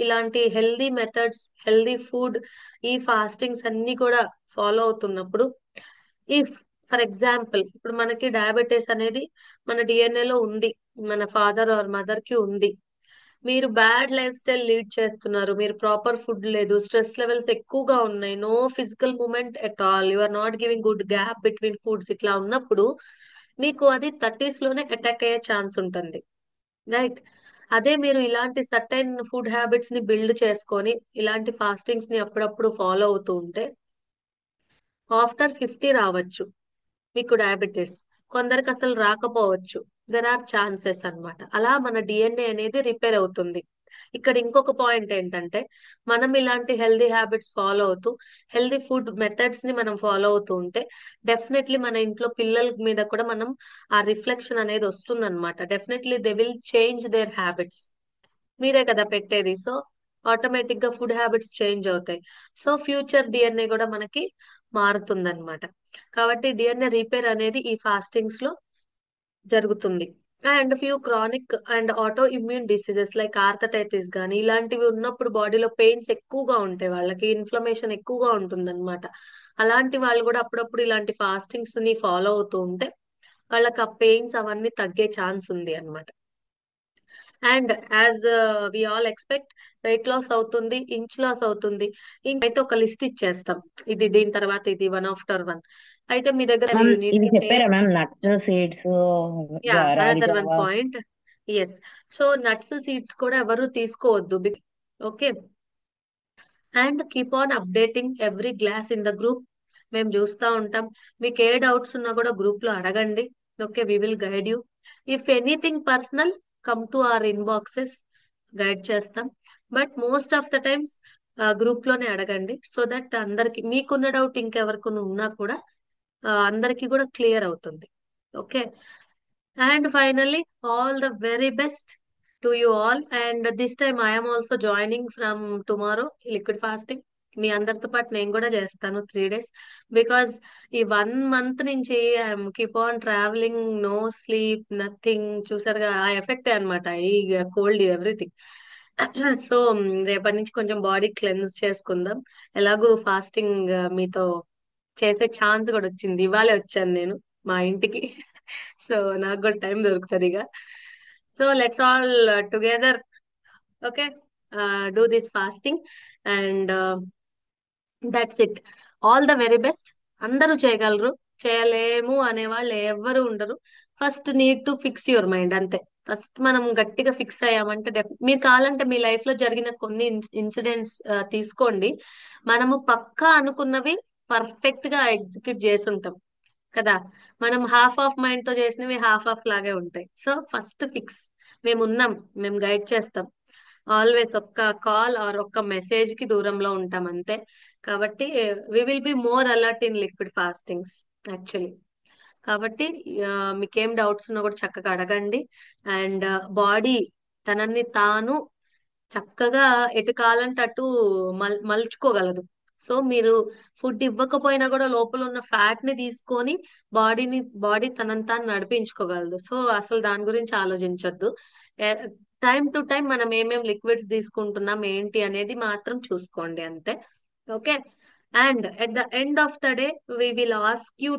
ఇలాంటి healthy methods, healthy food, ఈ fastings అన్ని కూడా ఫాలో అవుతున్నప్పుడు, ఇఫ్ ఫర్ ఎగ్జాంపుల్ ఇప్పుడు మనకి డయాబెటీస్ అనేది మన DNA లో ఉంది, మన ఫాదర్ ఆర్ మదర్ కి ఉంది. మీరు బ్యాడ్ లైఫ్ స్టైల్ లీడ్ చేస్తున్నారు, మీరు ప్రాపర్ ఫుడ్ లేదు, స్ట్రెస్ లెవెల్స్ ఎక్కువగా ఉన్నాయి, no physical movement at all, you are not giving good gap between foods, ఇట్లా ఉన్నప్పుడు మీకు అది 30s లోనే అటాక్ అయ్యే ఛాన్స్ ఉంటుంది. రైట్. అదే మీరు ఇలాంటి సర్టైన్ ఫుడ్ హ్యాబిట్స్ ని బిల్డ్ చేసుకొని ఇలాంటి ఫాస్టింగ్స్ ని అప్పుడప్పుడు ఫాలో అవుతూ ఉంటే ఆఫ్టర్ 50 రావచ్చు మీకు డయాబెటీస్. కొందరికి అసలు రాకపోవచ్చు. దెర్ ఆర్ ఛాన్సెస్ అన్నమాట. అలా మన DNA అనేది రిపేర్ అవుతుంది. ఇక్కడ ఇంకొక పాయింట్ ఏంటంటే, మనం ఇలాంటి హెల్దీ హ్యాబిట్స్ ఫాలో అవుతూ హెల్దీ ఫుడ్ మెథడ్స్ ని మనం ఫాలో అవుతూ ఉంటే డెఫినెట్లీ మన ఇంట్లో పిల్లల మీద కూడా మనం ఆ రిఫ్లెక్షన్ అనేది వస్తుందన్నమాట. Definitely they will change their habits. మీరే కదా పెట్టేది, సో ఆటోమేటిక్ గా ఫుడ్ హ్యాబిట్స్ చేంజ్ అవుతాయి. సో ఫ్యూచర్ DNA కూడా మనకి మారుతుందన్నమాట. కాబట్టి DNA రిపేర్ అనేది ఈ ఫాస్టింగ్స్ లో జరుగుతుంది. And few chronic and auto immune diseases like arthritis కానీ ఇలాంటివి ఉన్నప్పుడు బాడీలో పెయిన్స్ ఎక్కువగా ఉంటాయి, వాళ్ళకి ఇన్ఫ్లమేషన్ ఎక్కువగా ఉంటుందన్నమాట. అలాంటి వాళ్ళు కూడా అప్పుడప్పుడు ఇలాంటి ఫాస్టింగ్స్ ని ఫాలో అవుతూ ఉంటే వాళ్ళకి ఆ పెయిన్స్ అవన్నీ తగ్గే ఛాన్స్ ఉంది అన్నమాట. And as we all expect, weight loss అవుతుంది, ఇంచ్ లాస్ అవుతుంది. అయితే ఒక లిస్ట్ ఇచ్చేస్తాం, ఇది దీని తర్వాత ఇది, వన్ ఆఫ్టర్ వన్. అయితే మీ దగ్గర మ్యామ్ యూ నీడ్ ఇవి టు చెప్పారా take. Ma'am? Nuts, seeds, ya, రాగి అనదర్ వన్ జావా. Point. Yes. So nuts seeds కూడా ఎవరు తీసుకోవద్దు. Okay. And keep on updating every glass in the group. మేము చూస్తూ ఉంటాం. మీకు ఏ డౌట్స్ ఉన్నా కూడా గ్రూప్ లో అడగండి. Okay, we will guide you. If anything personal, come to our inboxes, guide చేస్తాం. But most of the times group లోనే అడగండి, సో దట్ అందరికి మీకున్న డౌట్ ఇంకెవరికైనా ఉన్నా కూడా అందరికి కూడా క్లియర్ అవుతుంది. Okay. And finally, all the very best to you all. And this time I am also joining from tomorrow, liquid fasting. మీ అందరితో పాటు నేను కూడా చేస్తాను 3 days. బికాస్ ఈ 1 month నుంచి I'm keep on travelling, no sleep, nothing. చూసారుగా ఆ effect అనమాట, ఈ కోల్డ్ ఎవ్రీథింగ్. సో రేపటి నుంచి కొంచెం బాడీ క్లెన్స్ చేసుకుందాం. ఎలాగో ఫాస్టింగ్ మీతో చేసే ఛాన్స్ కూడా వచ్చింది, ఇవాళే వచ్చాను నేను మా ఇంటికి. సో నాకు కూడా టైం దొరుకుతుంది ఇక. So let's all together, okay, do this fasting. And that's it. All the very best. అందరూ చేయగలరు, చేయలేము అనే వాళ్ళు ఎవ్వరు ఉండరు. First need to fix your mind, అంతే. ఫస్ట్ మనం గట్టిగా ఫిక్స్ అయ్యామంటే మీరు కావాలంటే మీ లైఫ్ లో జరిగిన కొన్ని ఇన్సిడెంట్స్ తీసుకోండి. మనము పక్కా అనుకున్నవి పర్ఫెక్ట్ గా ఎగ్జిక్యూట్ చేసి ఉంటాం కదా. మనం హాఫ్ ఆఫ్ మైండ్ తో చేసినవి హాఫ్ ఆఫ్ లాగే ఉంటాయి. So first fix. మేము ఉన్నాం, మేము గైడ్ చేస్తాం. ఆల్వేస్ ఒక్క కాల్ ఆర్ ఒక్క మెసేజ్ కి దూరంలో ఉంటాం అంతే. కాబట్టి we will be more alert in liquid fastings actually. కాబట్టి మీకేం డౌట్స్ ఉన్నా కూడా చక్కగా అడగండి. అండ్ బాడీ తనని తాను చక్కగా ఎటు కావాలంటే అటు మలుచుకోగలదు. సో మీరు ఫుడ్ ఇవ్వకపోయినా కూడా లోపల ఉన్న ఫ్యాట్ ని తీసుకొని బాడీ తనని తాను నడిపించుకోగలదు. సో అసలు దాని గురించి ఆలోచించొద్దు. టైం టు టైం మనం ఏమేం లిక్విడ్స్ తీసుకుంటున్నాం ఏంటి అనేది మాత్రం చూసుకోండి అంతే. Okay. And at the end of the day we will ask you